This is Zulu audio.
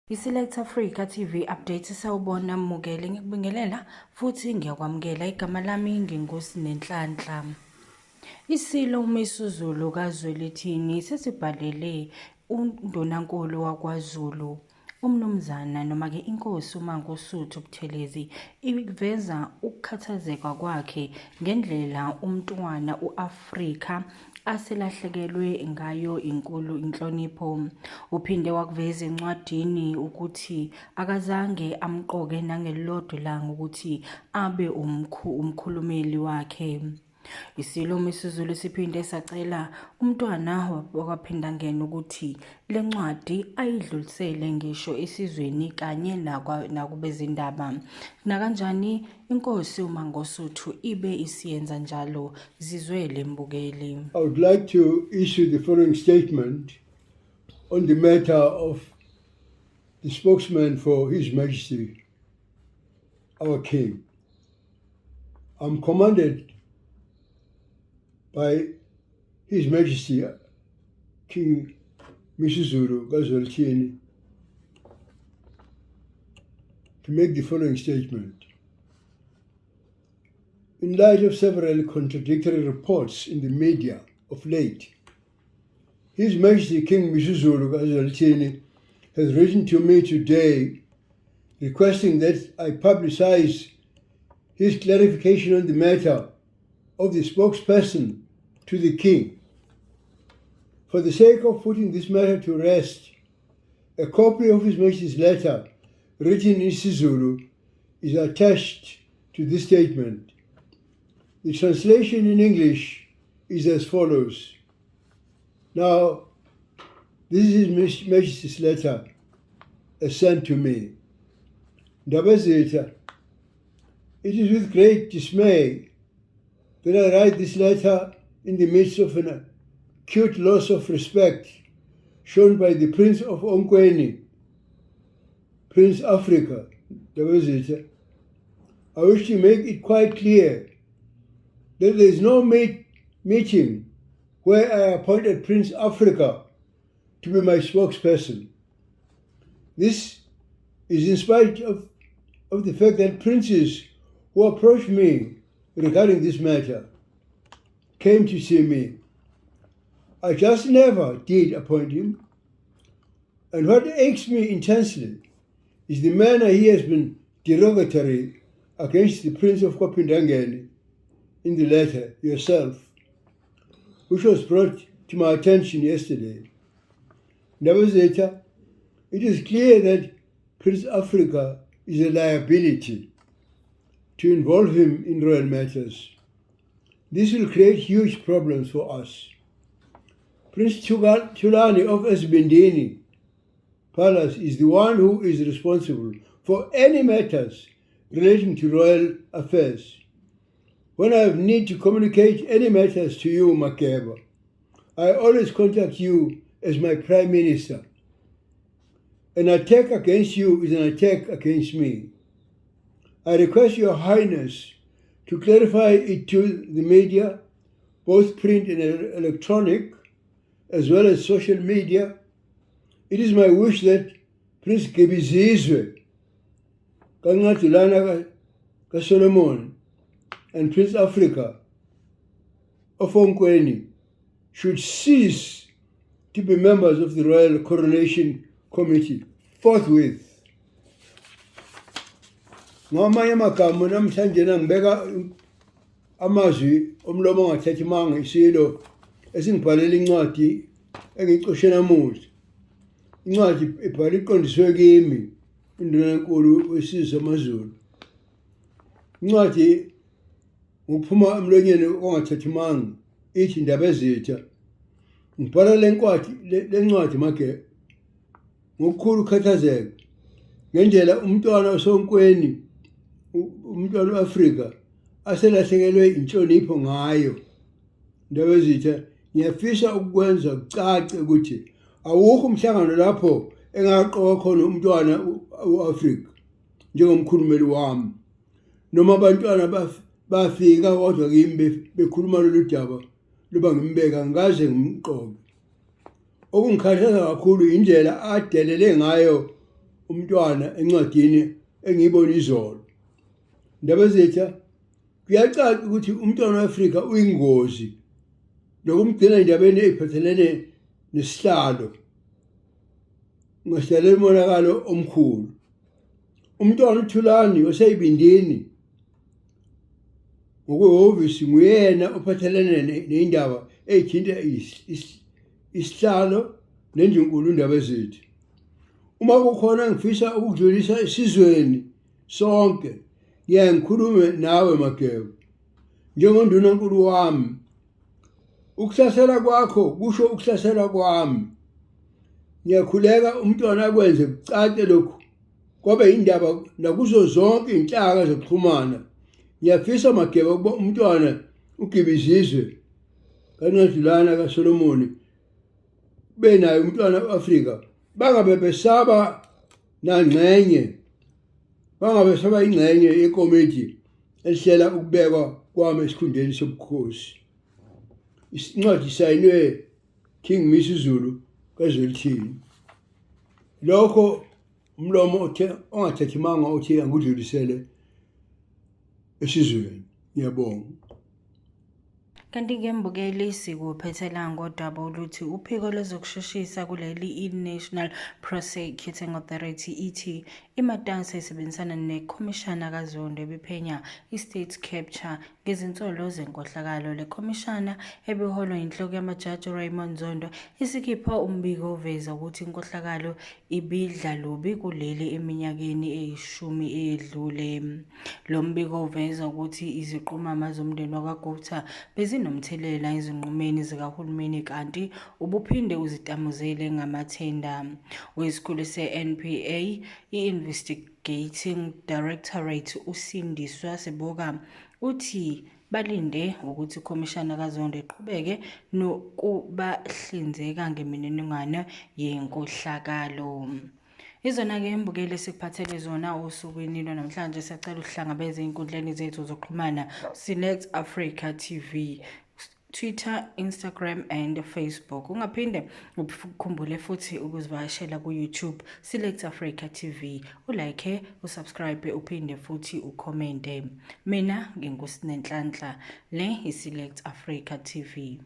Iselect Africa TV update sawubona mukele ngikubingelela futhi ngiyakwamukela igama lami nginkosi nenhlanhla. Isilo MisiZulu kaZwelithini sesibhalele undonankulu wakwaZulu umnumzana noma ke Inkosi Mangosuthu Buthelezi iveza ukukhathazeka kwakhe ngendlela umntwana uAfrika aselahlekelwe ngayo inkulu inhlonipho. Uphinde wakuveza encwadini ukuthi akazange amqoke nangelilodwa ilanga ukuthi abe umkhulumeli wakhe. Isilo MisiZulu siphinde sacela umntwana wakaphinda ngena ukuthi le ncwadi ayidlulisele ngisho esizweni kanye nakubezindaba. Nakanjani Inkosi uMangosuthu ibe isiyenza njalo zizwele mbukeli. I would like to issue the following statement on the matter of the spokesman for His Majesty, our King. I'm commanded by His Majesty, King MisiZulu Zwelithini, to make the following statement. In light of several contradictory reports in the media of late, His Majesty King MisiZulu Zwelithini has written to me today requesting that I publicize his clarification on the matter of the spokesperson to the King. For the sake of putting this matter to rest, a copy of His Majesty's letter written in isiZulu is attached to this statement. The translation in English is as follows. Now, this is His Majesty's letter sent to me. Ndabazitha, it is with great dismay that I write this letter in the midst of an acute loss of respect shown by the Prince of Onkweni, Prince Africa. Ndabazitha, I wish to make it quite clear that there is no meeting where I appointed Prince Africa to be my spokesperson. This is in spite of the fact that princes who approached me regarding this matter came to see me. I just never did appoint him. And what aches me intensely is the manner he has been derogatory against the Prince of Kopindangeni in the letter yourself, which was brought to my attention yesterday. Nevertheless, it is clear that Prince Africa is a liability to involve him in royal matters. This will create huge problems for us. Prince Tulani of Esbindini Palace is the one who is responsible for any matters relating to royal affairs. When I need to communicate any matters to you, Makeba, I always contact you as my Prime Minister. An attack against you is an attack against me. I request Your Highness to clarify it to the media, both print and electronic, as well as social media. It is my wish that Prince Gebizizwe, Kangatulana Solomon, and Prince Africa of Onkweni should cease to be members of the Royal Coronation Committee forthwith. Ngamanye amagama namhlanje ngibeka amazwi omlomo ongathathi manga isilo esingibhalela incwadi engicoshe namuhla. Incwadi ibhalwe iqondiswe kimi undunankulu wesizwe samaZulu. Incwadi ngokuphuma emlonyeni ongathathi manga ithi Ndabazitha. Ngibhala le ncwadi make ngokukhulu ukhathazeka ngendlela umntwana oSonkweni umntwana weAfrika aselahlekelwe inhlonipho ngayo. Ndabazitha, ngiyafisa ukwenza kucace ukuthi awukho umhlangano lapho engaqoka khona umntwana weAfrika njengomkhulumeli wami, noma abantwana bafika kodwa kimi bekhuluma lolu daba luba ngimbeka ngaze ngimqoke. Okungikhathaza kakhulu indlela adelele ngayo umntwana encwadini engiyibona izolo. Ndaba zethu kuyacaca ukuthi umntwana weAfrika uyingozi nokumgcina endabeni eziphathelene nesihlalo ngasihlalo umonakalo omkhulu. Umntwana uThulani waseyibindini ngokwehhovisi nguyena ophathelene neindaba ezithinta isihlalo nenjunkulu indaba zethu. Uma kukhona ngifisa ukudlulisa esizweni sonke, ngikhulume nawe Mageba njengondunankulu wami. Ukuhlasela kwakho kusho ukuhlasela kwami. Ngiyakhuleka umntwana akwenze kucace lokhu kwabe indaba nakuzo zonke inhlaka zokuxhumana. Ngiyafisa Mageba ukuba umntwana ugibizizwe kaNcwadulana kaSolomoni benayo umntwana weAfrika bangabe besaba nangxenye, bangabe besaba ingxenye yekomiti elihlela ukubekwa kwami esikhundleni sobukhosi. Incwadi sayinwe King MisiZulu kaZwelithini. Lokho umlomo othe ongathathi manga othi angudlulisele esizweni. Ngiyabonga. Kanti-ke mbukeli sikuphethelanga ngodaba oluthi uphiko lwezokushushisa kuleli i-National Prosecuting Authority ithi imatasa isebenzisana nekhomishana kaZondo ebiphenya i-state capture ngezinsolo zenkohlakalo. Le khomishana ebiholwa inhloko yamajaji Raymond Zondo isikhipha umbiko oveza ukuthi inkohlakalo ibidla lubi kuleli eminyakeni eyishumi eyedlule. Lo mbiko uveza ukuthi iziqhumama zomndeni wakwaGupta bezinomthelela ezinqumeni zikahulumeni kanti ubuphinde uzitamuzele ngamathenda. Wesikhulu se-NPA i-Investigating Directorate uSindiswa Sibuka uthi balinde ukuthi ikhomishana kaZondo iqhubeke nokubahlinzeka ngemininingwane yenkohlakalo. Izona-ke imbukeli sikuphathele zona usukwini lwanamhlanje. Siyacela uhlangabeze ey'nkundleni zethu zokuxhumana Select Africa TV, Twitter, Instagram and Facebook. Ungaphinde ukhumbule futhi ukuzivakashela ku-YouTube Select Africa TV, ulike, usubscribe, uphinde futhi ucommente. Mina nginguSinenhlanhla, le iSelect Africa TV.